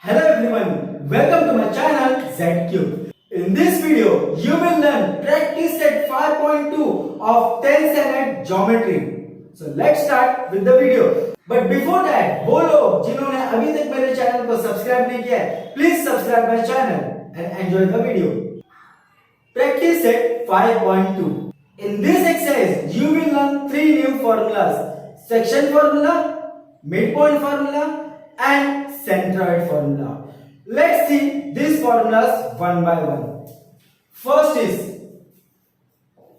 Hello everyone, welcome to my channel ZCube. In this video, you will learn practice set 5.2 of 10th standard geometry. So let's start with the video. But before that, वो लोग जिन्होंने अभी तक मेरे channel को subscribe नहीं किया है, please subscribe my channel and enjoy the video. Practice set 5.2. In this exercise, you will learn three new formulas: section formula, midpoint formula, and centroid formula. Let's see these formulas one by one. First is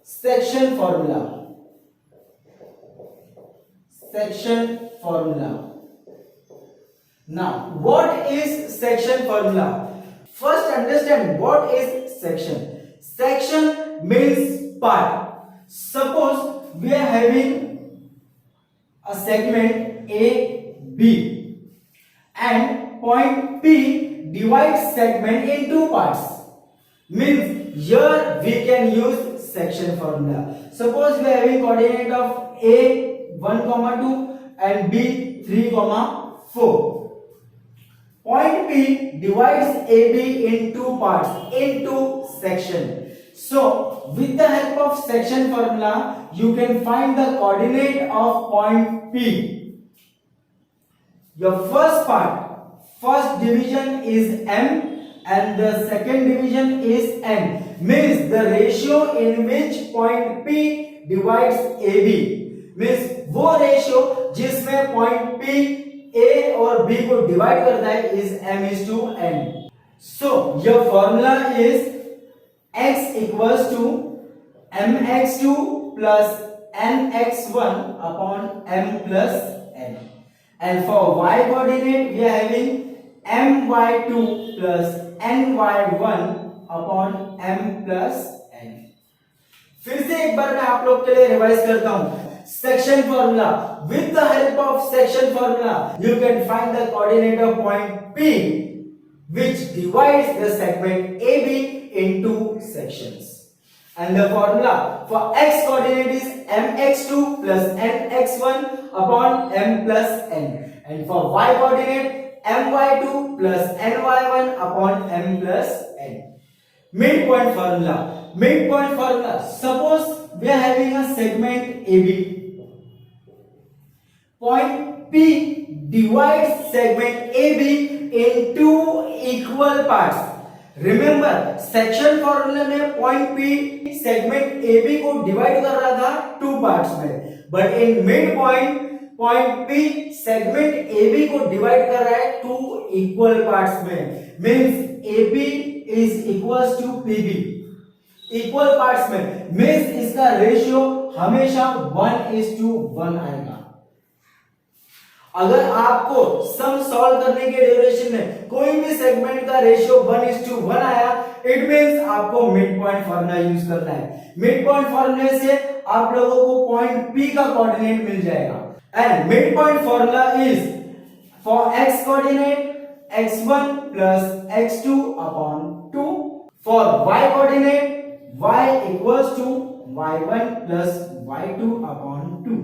section formula. Section formula. Now, what is section formula? First, understand what is section. Section means part. Suppose we are having a segment A, B, and point P divides segment in two parts. Means here we can use section formula. Suppose we are having coordinate of A 1, 2 and B 3, 4. Point P divides AB in two parts, into section. So with the help of section formula, you can find the coordinate of point P. Your first part, first division is M and the second division is N. Means the ratio in which point P divides AB. Means वो ratio जिसमें point P A और B को divide करता है is M/N. So your formula is x equals to mx2 plus nx1 upon m plus n. And for y coordinate we are having my2 plus ny1 upon m plus n. फिर से एक बार मैं आप लोग के लिए रिवाइज करता हूं. Section formula. With the help of section formula, you can find the coordinate of point P, which divides the segment AB into sections. And the formula for x coordinate is mx2 plus nx1 upon m plus n. And for y coordinate my2 plus ny1 upon m plus n. Midpoint formula. Midpoint formula. Suppose we are having a segment AB. Point P divides segment AB in two equal parts. Remember, section formula में point P segment AB को divide कर रहा था two parts में, but in midpoint point P segment AB को divide कर रहा है two equal parts में. Means AB is equals to PB. Equal parts में means इसका ratio हमेशा 1:1 आएगा. अगर आपको सम सॉल्व करने के ड्यूरेशन में कोई भी सेगमेंट का रेशियो 1:1 आया, इट मींस आपको मिड पॉइंट फार्मूला यूज करना है. मिड पॉइंट फार्मूले से आप लोगों को पॉइंट P का कोऑर्डिनेट मिल जाएगा. And mid point formula is for x coordinate x1 plus x2 upon 2. For y coordinate y equals to y1 plus y2 upon 2.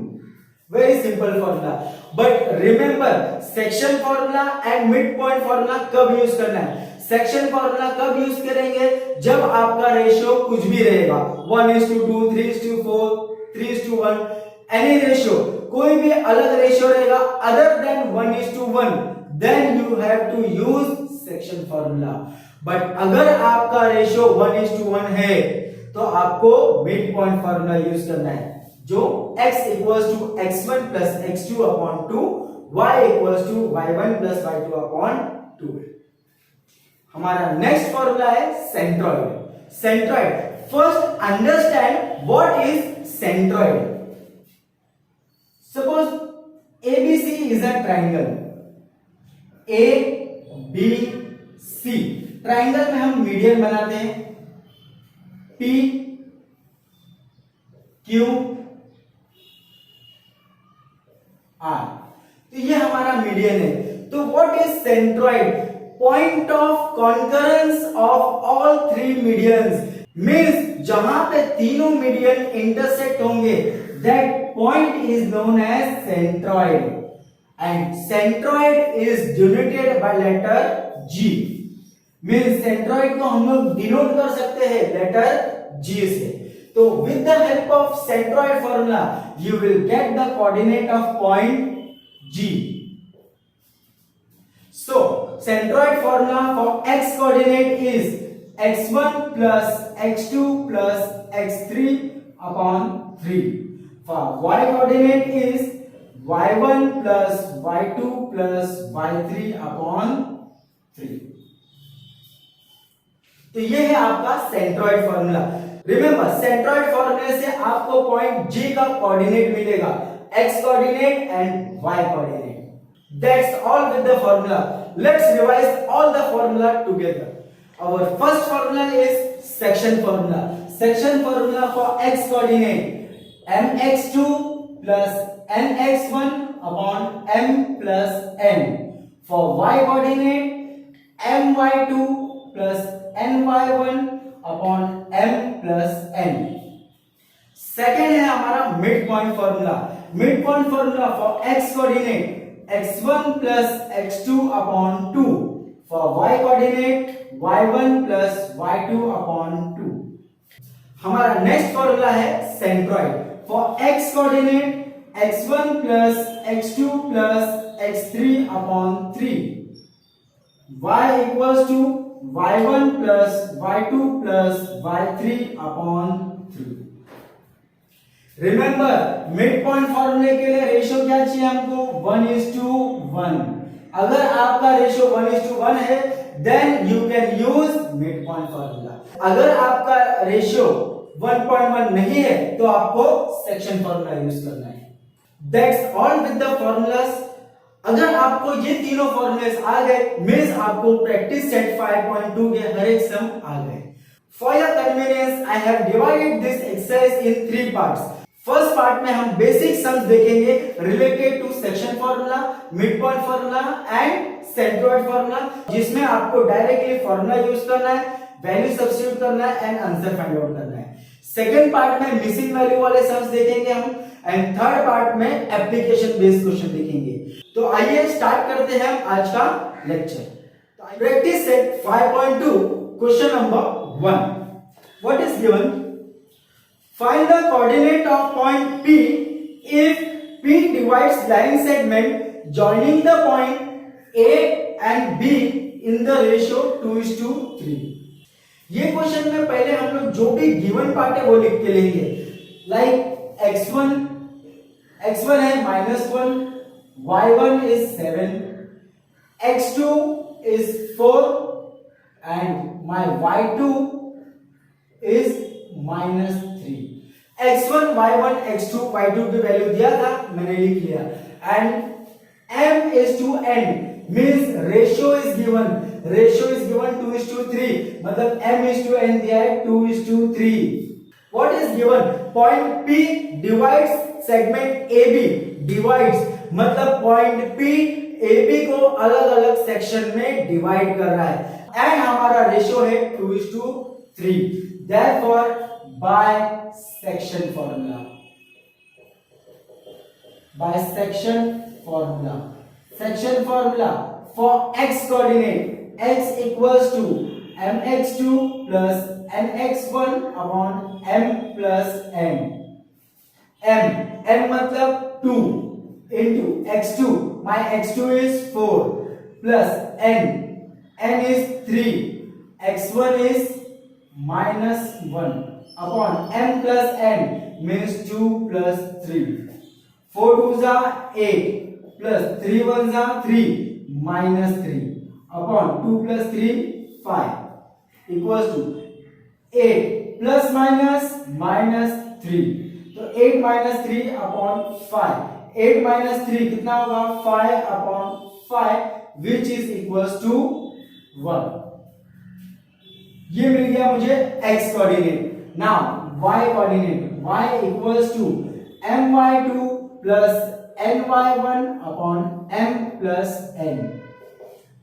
Very simple formula. But remember, section formula and midpoint formula कब use करना है? Section formula कब use करेंगे? जब आपका ratio कुछ भी रहेगा 1:2, 3:4, 3:1, एनी रेशियो, कोई भी अलग रेशियो रहेगा other than 1:1, then you have to use section formula. But अगर आपका रेशियो 1:1 है तो आपको मिड पॉइंट फॉर्मूला यूज करना है, जो x equals to x1 plus x2 upon 2, y equals to y1 plus y2 upon 2. हमारा नेक्स्ट फॉर्मूला है centroid. Centroid. First understand what is centroid. Suppose ABC is a triangle. ABC. Triangle में हम median बनाते हैं P Q R. तो ये हमारा median है. तो what is centroid? Point of concurrence of all three medians. Means जहां पे तीनों मीडियन इंटरसेक्ट होंगे, that point is known as centroid. and centroid is denoted by letter G means centroid को हम लोग डिनोट कर सकते हैं लेटर G से। तो with the help of centroid formula you will get the coordinate of point G। So centroid formula for x coordinate is x1 plus x2 plus x3 upon 3. For y coordinate is y1 plus y2 plus y3 upon 3. तो ये है आपका centroid formula. Remember centroid फॉर्मूले से आपको point G का coordinate मिलेगा, x coordinate and y coordinate. That's all with the formula. Let's revise all the formula together. Our first formula is section formula. Section formula for x coordinate mx2 plus nx1 upon m plus n. For y coordinate my2 plus ny1 upon m plus n. Second है हमारा mid point formula. Mid point formula for x coordinate x1 plus x2 upon 2. For y coordinate y1 plus y2 upon 2. हमारा next formula है centroid for x coordinate x1 plus x2 plus x3 upon 3. y equals to y1 plus y2 plus y3 upon 3. Remember mid point फॉर्मूले के लिए ratio क्या चाहिए हमको 1:1। अगर आपका रेशियो 1:1 है then you can use mid point formula. अगर आपका रेशियो 1.1 नहीं है तो आपको सेक्शन फॉर्मूला यूज करना है। That's all with the formulas. अगर आपको ये तीनों फॉर्मूलेस आ गए मींस आपको प्रैक्टिस सेट 5.2 के हर एक सम आ गए। For your convenience I have divided this exercise in 3 parts. First part में हम बेसिक सम्स देखेंगे related to section formula, mid point formula and centroid formula, जिसमें आपको डायरेक्टली फॉर्मूला यूज करना है, वैल्यू सब्स्टिट्यूट करना है एंड आंसर फाइंड आउट करना है। सेकंड पार्ट में मिसिंग वैल्यू वाले सम्स देखेंगे हम एंड थर्ड पार्ट में एप्लीकेशन बेस्ड क्वेश्चन देखेंगे। तो आइए स्टार्ट करते हैं आज का lecture. Practice set 5.2 question number 1। What is given? Find the coordinate of point P if P divides line segment joining the point A and B in the ratio 2:3। ये question में पहले हम लोग जो भी गिवन पार्ट है वो लिख के लेंगे। लाइक x1 है -1, y1 is 7, x2 is 4 and my y2 is -3। x1 y1 x2 y2 की वैल्यू दिया था, मैंने लिख लिया and m is to n means ratio is given 2:3, मतलब m is to n दिया है 2:3। what is given? point P divides segment AB, divides मतलब point P AB को अलग अलग सेक्शन में डिवाइड कर रहा है एंड हमारा रेशियो है 2:3। therefore by section formula for x coordinate x equals to mx2 plus nx1 upon m plus n। m मतलब 2 into x2, my x2 is 4 plus n is 3, x1 is -1 upon m plus n means 2 plus 3, 4 2s are 8 plus 3 1s are 3 -3 upon 2 plus 3 5 equals to 8 plus -3। तो 8 -3 upon 5, 8 -3 कितना होगा 5 upon 5 which is equals to 1। ये मिल गया मुझे x coordinate. Now y coordinate y equals to my2 plus ny1 upon m plus n।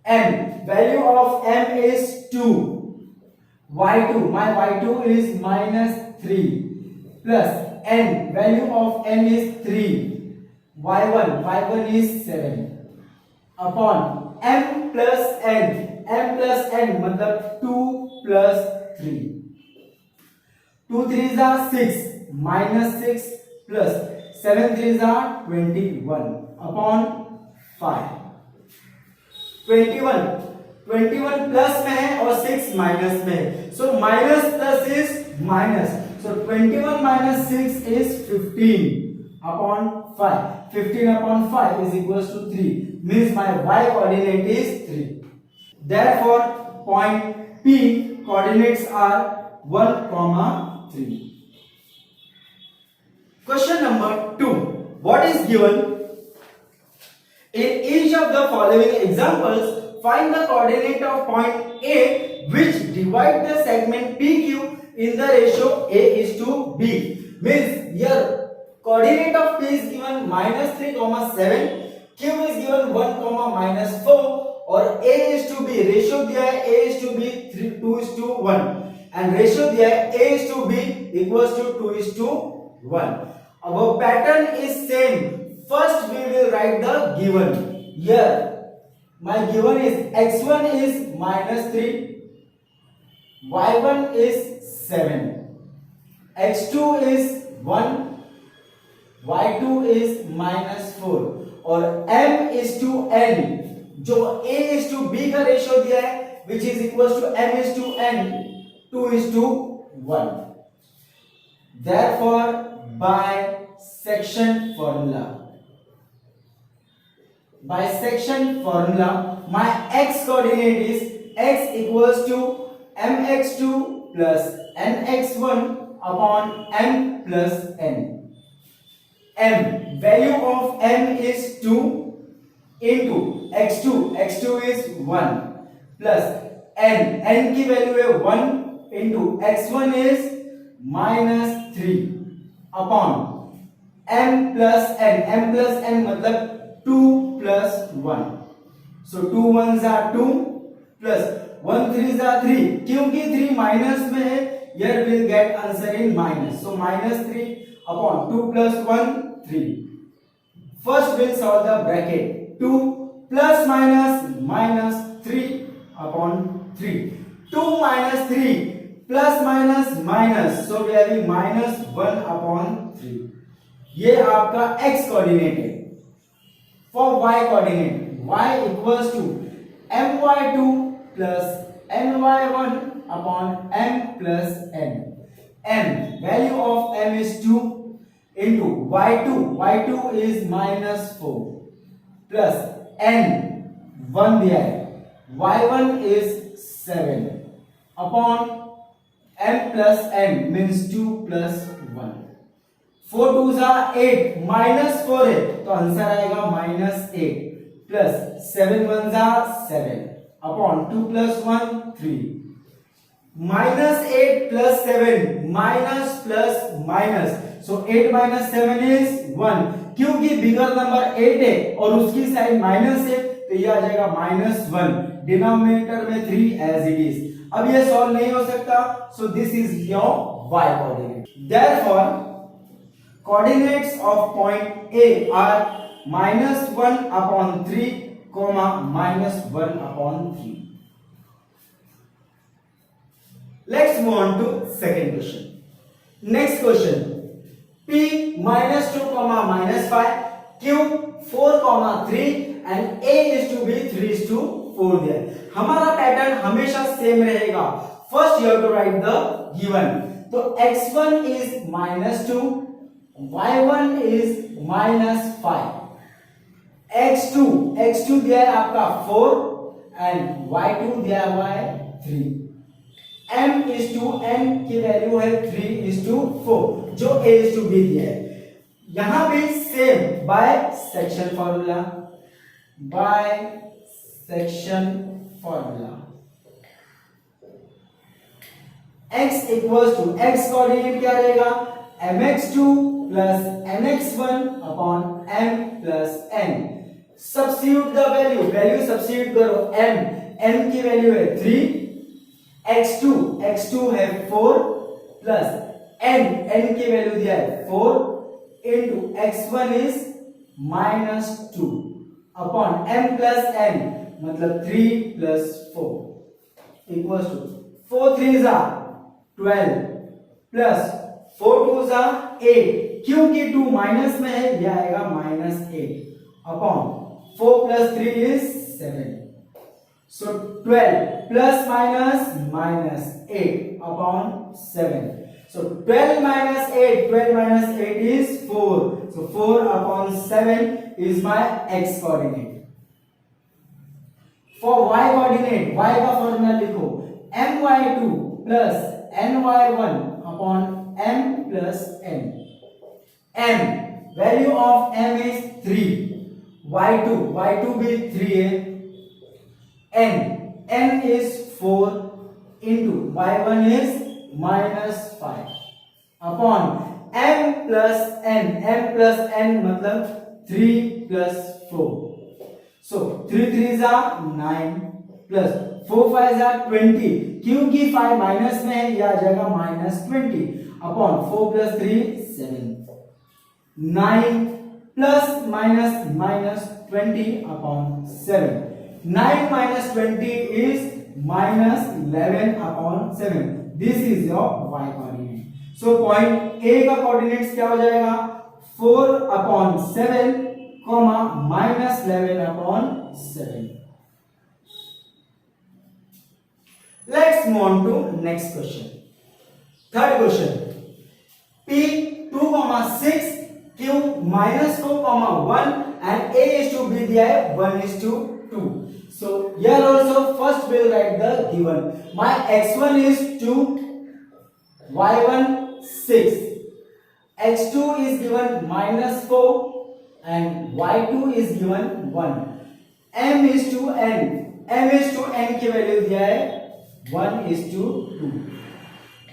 m value of m is 2, y2 my y2 is -3 plus n value of n is 3, y1 is 7 upon m plus n m plus n मतलब 2 plus 3, 2 3 जा 6 minus 6 plus 7 3 जा 21 upon 5, 21 plus में है और 6 minus में है, so minus plus is minus, so 21 minus 6 is 15 upon 5, 15 upon 5 is equals to 3, means my y coordinate is 3. Therefore point P coordinates are 1, 3. Question number 2. What is given? In each of the following examples, find the coordinate of point A which divide the segment PQ in the ratio A is to B. Means here coordinate of P is given -3, 7, Q is given 1, -4 और A is to B ratio दिया है A is to B 2:1 and ratio दिया है A is to B equals to 2:1. Our pattern is same. First we will write the given. Here my given is x1 is -3, y1 is 7, x2 is 1, y2 is -4 और m is to n जो a is to b का ratio दिया है which is equals to m is to n 2:1. Therefore by section formula my x coordinate is x equals to mx2 plus nx1 upon m plus n. M value of m is 2 into x2 is 1 plus n की value है 1 into x1 is -3 upon m plus n मतलब 2 plus 1, so 2 1s are 2 plus 1 3s are 3, क्योंकि 3 minus में है here will get answer in minus, so -3 upon 2 plus 1 3. First we'll solve the bracket 2 plus minus 3 upon 3, 2 minus 3 plus minus, so we have -1 upon 3. ये आपका x coordinate है. For y coordinate y equals to my2 plus ny1 upon m plus n. M value of m is 2 into y2 is -4 plus n 1 दिया है y1 is 7 upon m plus n means 2 plus 1. 4 2s are 8 -4 है तो answer आएगा -8 plus 7 1s are 7 upon 2 plus 1 3. -8 plus 7 minus plus minus, so 8 minus 7 is 1, क्योंकि bigger number 8 है और उसकी side minus है तो ये आ जाएगा -1, डिनोमिनेटर में 3 as it is. अब ये सॉल्व नहीं हो सकता, so this is your y coordinate. Therefore coordinates of point A are -1 upon 3, -1 upon 3. Let's move on to second question. Next question. P -2, -5, Q 4, 3 and A is to be 3:4 दिया है. हमारा pattern हमेशा same रहेगा. First you have to write the given. तो x1 is -2, y1 is -5, x2 दिया है आपका 4 and y2 दिया हुआ है 3. m is to n की वैल्यू है 3:4 जो a is to b दिया है. यहां भी same by section formula x equals to x coordinate क्या रहेगा mx2 plus nx1 upon m plus n. Substitute the value substitute करो m की वैल्यू है 3, x2 है 4 प्लस n की वैल्यू दिया है 4 into x1 is -2 upon m plus n मतलब 3 plus 4 equals to 4 3s are 12 plus 4 2s are 8, क्योंकि 2 minus में है यह आएगा -8 upon 4 plus 3 is 7, so 12 plus minus 8 upon 7, so 12 minus 8 is 4, so 4 upon 7 is my x coordinate. For y coordinate, y का formula लिखो my2 plus ny1 upon m plus n. m, value of m is 3, y2 भी 3 है, n is 4 into y1 is -5 upon m plus n मतलब 3 plus 4, so 3 3s are 9 plus 4 5s are 20, क्योंकि 5 minus में है यह आ जाएगा -20 upon 4 plus 3 7, 9 plus -20 upon 7, 9 minus 20 is -11 upon 7. This is your y coordinate. So point A का coordinates क्या हो जाएगा 4 upon 7, -11 upon 7. Let's move on to next question. Third question. P 2,6, Q -4, 1 and A is to B दिया है 1:2. So here also first we'll write the given. My x1 is 2, y1 6, x2 is given -4 and y2 is given 1. m is to n की value दिया है 1:2.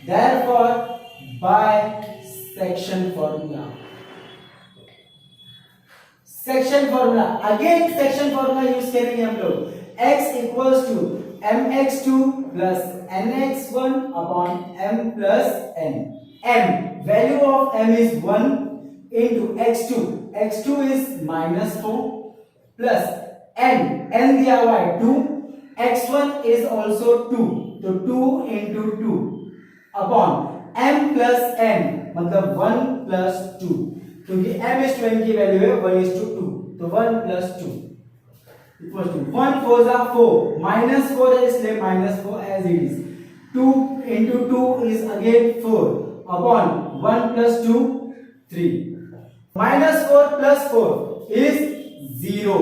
Therefore by section formula again section formula use करेंगे हम लोग, x equals to mx2 plus nx1 upon m plus n. m, value of m is 1 into x2 is -4 plus n दिया हुआ है 2, x1 is also 2, तो 2 into 2 upon m plus n मतलब 1 plus 2, क्योंकि m is to n की value है 1:2, तो 1 plus 2 equals to 1 4s are 4, -4 है इसलिए -4 as it is, 2 into 2 is again 4 upon 1 plus 2 3, -4 plus 4 is 0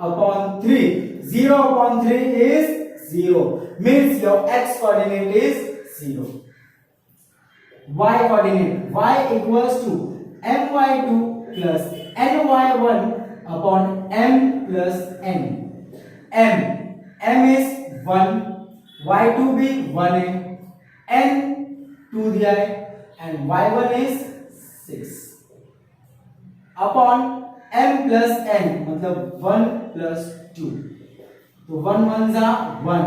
upon 3, 0 upon 3 is 0, means your x coordinate is 0. Y coordinate, y equals to my2 plus ny1 upon m plus n. m is 1, y2 भी 1 है, n 2 दिया है and y1 is 6 upon m plus n मतलब 1 plus 2, तो 1 1s are 1,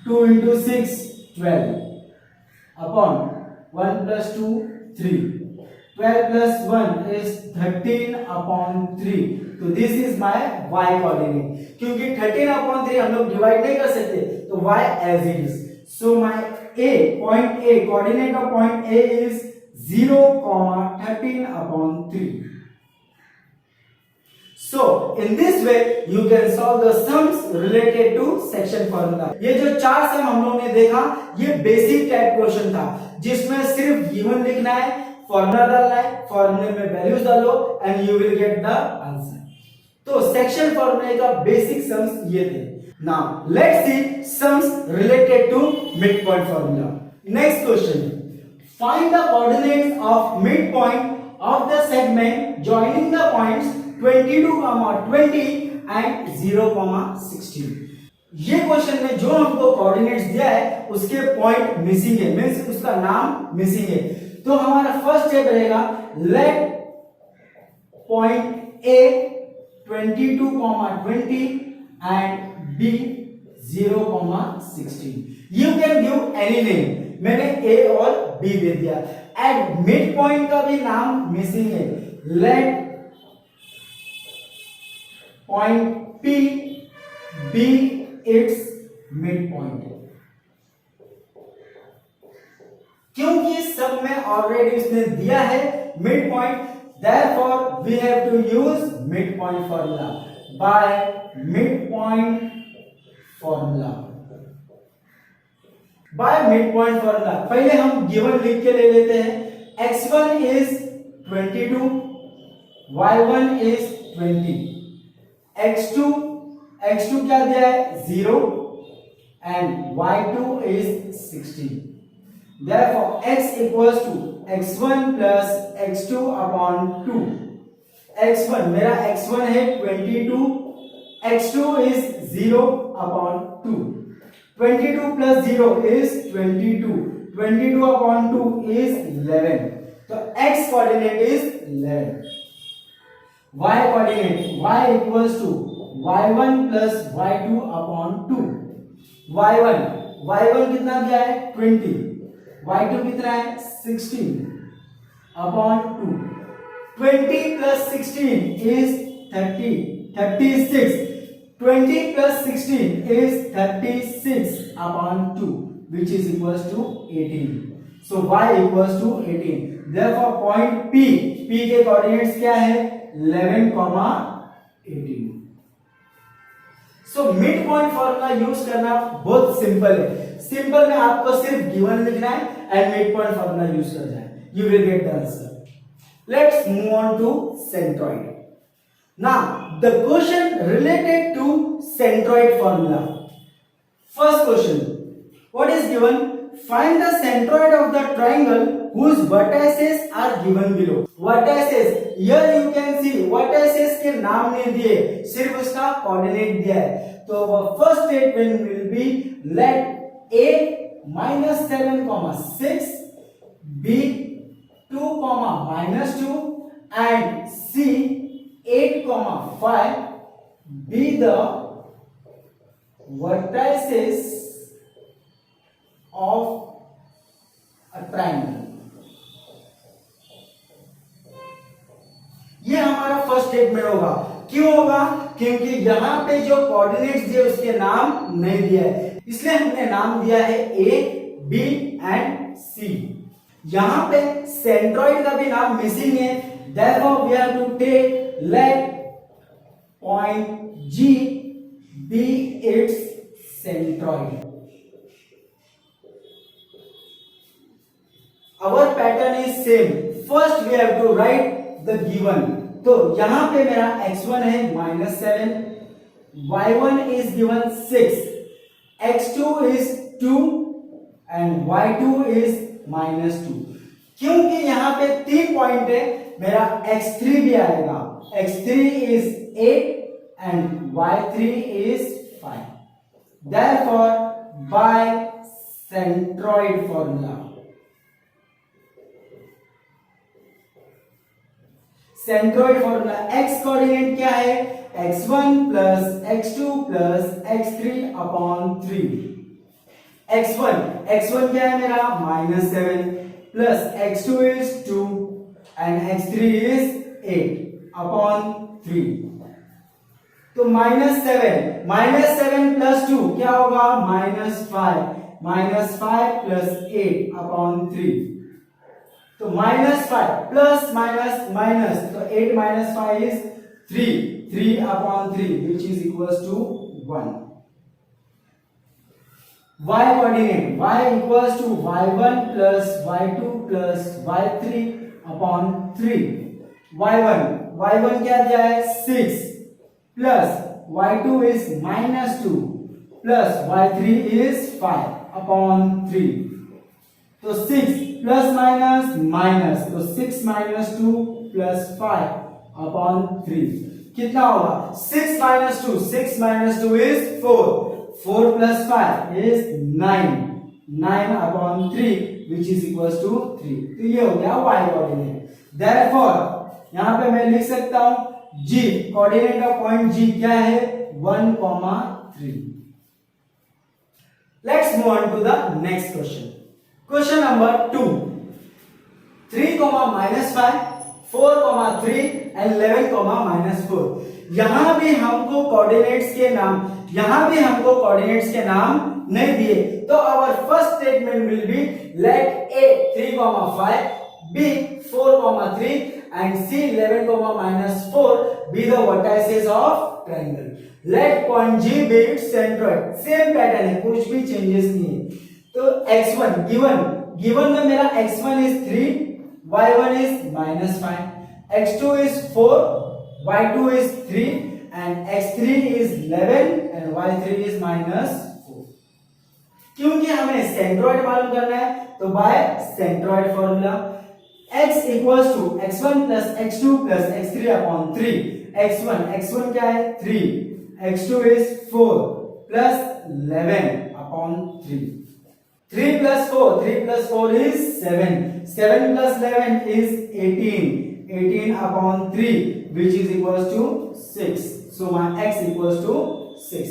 2 into 6 12 upon 1 plus 2 3, 12 plus 1 is 13 upon 3, तो this is my y coordinate, क्योंकि 13 upon 3 हम लोग डिवाइड नहीं कर सकते, तो y as it is. So my point A coordinate of point A is 0, 13 upon 3. So in this way you can solve the sums related to section formula. ये जो 4 सम हम लोगों ने देखा ये बेसिक टाइप क्वेश्चन था, जिसमें सिर्फ गिवन लिखना है, फॉर्मूला डालना है, फॉर्मूले में वैल्यूज डालो and you will get the answer. तो सेक्शन फॉर्मूले का बेसिक सम्स ये थे. Now let's see sums related to mid point formula. Next question, find the coordinates of mid point of the segment joining the points 22, 20 and 0, 16. ये question में जो हमको coordinates दिया है उसके पॉइंट मिसिंग है, मींस उसका नाम मिसिंग है. तो हमारा फर्स्ट स्टेप रहेगा, let point A 22, 20 and B 0, 16. You can give any name, मैंने A और B दे दिया. एट मिड पॉइंट का भी नाम मिसिंग है, let point P be its mid point. क्योंकि सब में ऑलरेडी इसने दिया है mid point, therefore we have to use midpoint formula. By midpoint formula, by midpoint formula पहले हम गिवन लिख के ले लेते हैं। x1 is 22, y1 is 20, x2 क्या दिया है 0 and y2 is 16। Therefore x equals to x1 plus x2 upon 2। x1 मेरा x1 है 22, x2 is 0 upon 2। 22 plus 0 is 22, 22 upon 2 is 11। तो x coordinate is 11। y coordinate, y equals to y1 plus y2 upon 2। y1 कितना दिया है 20, y2 कितना है 16 upon 2। 20 plus 16 is 36। 20 plus 16 is 36 upon 2, which is equals to 18। So y equals to 18। Therefore point P के coordinates क्या है 11, 18। So mid point formula use करना बहुत सिंपल है। सिंपल में आपको सिर्फ गिवन लिखना है and mid point formula use करना है, you will get the answer. Let's move on to centroid. Now the question related to centroid formula. First question, what is given? Find the centroid of the triangle whose vertices are given below। vertices, here you can see vertices के नाम नहीं दिए, सिर्फ उसका coordinate दिया है। तो first statement will be let a -7, 6, b 2, -2 and c 8, 5 be the vertices of a triangle। ये हमारा फर्स्ट स्टेटमेंट होगा। क्यों होगा? क्योंकि यहां पे जो कोऑर्डिनेट्स दिए उसके नाम नहीं दिया है, इसलिए हमने नाम दिया है ए, बी एंड सी। यहां पे सेंट्रॉइड का भी नाम मिसिंग है, therefore we have to take let point G be its centroid। Our pattern is same। First we have to write the given। तो यहां पे मेरा x1 है -7, y1 is given 6, x2 is 2 and y2 is -2। क्योंकि यहां पे 3 point है, मेरा x3 भी आएगा। x3 is 8 and y3 is 5। Therefore by centroid formula, centroid formula x coordinate क्या है x1 plus x2 plus x3 upon 3। x1 क्या है मेरा -7 plus x2 is 2 and x3 is 8 upon 3। तो -7 प्लस 2 क्या होगा -5 प्लस 8 अपॉन 3। तो -5 प्लस माइनस तो 8 - 5 is 3 upon 3 which is equals to 1। y coordinate, y equals to y1 plus y2 plus y3 upon 3। y1 क्या दिया है 6 plus y2 is -2 plus y3 is 5 upon 3। तो 6 plus minus तो 6 - 2 plus 5 upon 3 कितना होगा 6 - 2 is 4 plus 5 is 9 upon 3 which is equals to 3। तो ये हो गया y कोऑर्डिनेट। therefore यहां पे मैं लिख सकता हूं g coordinate of point g क्या है 1, 3। Let's move on to the next question. Question number 2, 3, -5, 4,3 and 11,-4। यहां भी हमको कोऑर्डिनेट्स के नाम नहीं दिए, तो our first statement will be let A 3,5, B 4,3 and C 11,-4 be the vertices of triangle. Let point G be its centroid. Same pattern है, कुछ भी चेंजेस नहीं है। तो x1 गिवन में मेरा x1 is 3, y1 is -5, x2 is 4, y2 is 3 and x3 is 11 and y3 is -4। क्योंकि हमें सेंट्रोइड मालूम करना है, तो by centroid formula x equals to x1 plus x2 plus x3 upon 3। x1 क्या है 3, x2 is 4 plus 11 upon 3। 3 plus 4 is 7 plus 11 is 18 upon 3 which is equals to 6। so my x equals to 6।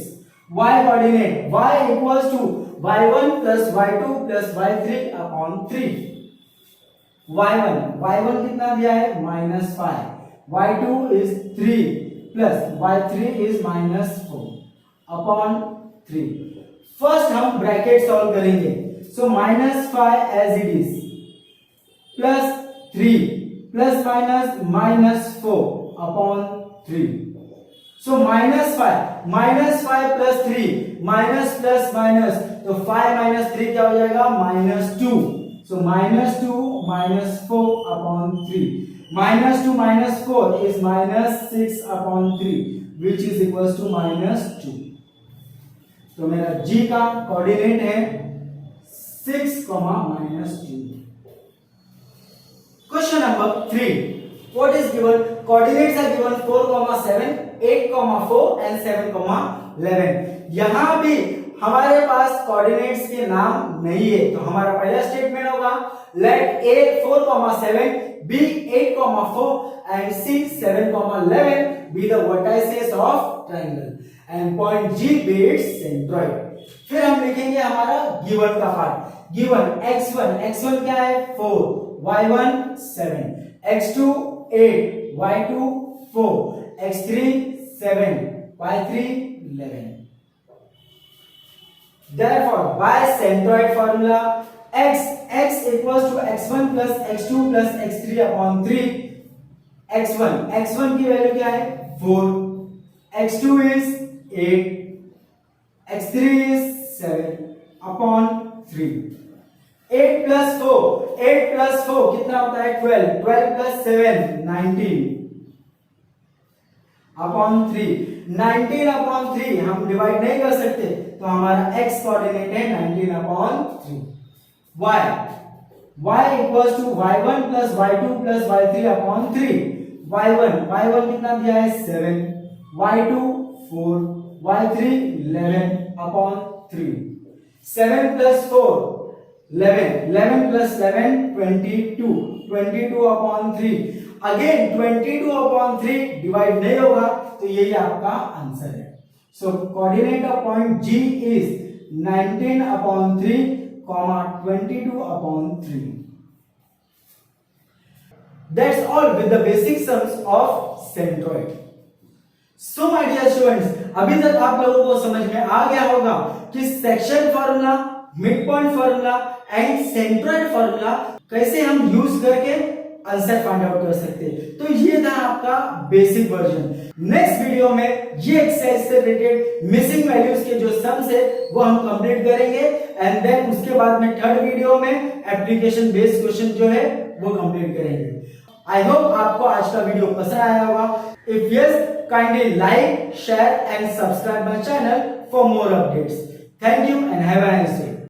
y coordinate y equals to y1 plus y2 plus y3 upon 3। y1 कितना दिया है -5, y2 is 3 plus y3 is -4 upon 3। First हम bracket solve करेंगे, सो -5 as it is plus 3 plus -4 upon 3। so -5 plus 3 minus plus minus, तो 5 minus 3 क्या हो जाएगा -2। so -4 upon 3, -2 - 4 is -6 upon 3 which is equals to -2। तो मेरा G का कोऑर्डिनेट है 6, -2। Question number 3, what is given? Coordinates are given 4,7, 8,4 and 7,11। यहां भी हमारे पास कोऑर्डिनेट्स के नाम नहीं है, तो हमारा पहला स्टेटमेंट होगा late A 4,7, B 8,4 and C 7,11 be the vertices of triangle and point G be its centroid। फिर हम लिखेंगे हमारा गिवन का पार्ट। गिवन x1 क्या है 4, y1 7, x2 8, y2 4, x3 7, y3 11। Therefore, by centroid formula, x equals to x1 plus x2 plus x3 upon 3। x1 की value क्या है 4, x2 is 8, x3 is 7 upon 3। 8 plus 4 कितना होता है 12 plus 7 19 upon 3। 19 upon 3 हम divide नहीं कर सकते, तो हमारा x कोऑर्डिनेट है 19 upon 3। y equals to y1 plus y2 plus y3 upon 3। y1 कितना दिया है 7, y2 4, y3 11 upon 3। 7 plus 4 11 plus 11 22 upon 3। Again 22 upon 3 divide नहीं होगा, तो यही आपका आंसर है। So coordinate of point G is 19 upon 3, 22 upon 3। That's all with the basic sums of centroid। So my dear students, अभी तक आप लोगों को समझ में आ गया होगा कि section formula, mid point formula and centroid formula कैसे हम यूज करके आंसर फाइंड आउट कर सकते हैं। तो ये था आपका बेसिक वर्जन। नेक्स्ट वीडियो में ये एक्सरसाइज से रिलेटेड मिसिंग वैल्यूज के जो सम्स है वो हम कंप्लीट करेंगे एंड देन उसके बाद में थर्ड वीडियो में एप्लीकेशन बेस्ड क्वेश्चन जो है वो कंप्लीट करेंगे। आई होप आपको आज का वीडियो पसंद आया होगा। If yes, kindly like, share and subscribe my channel for more updates. Thank you and have a nice day.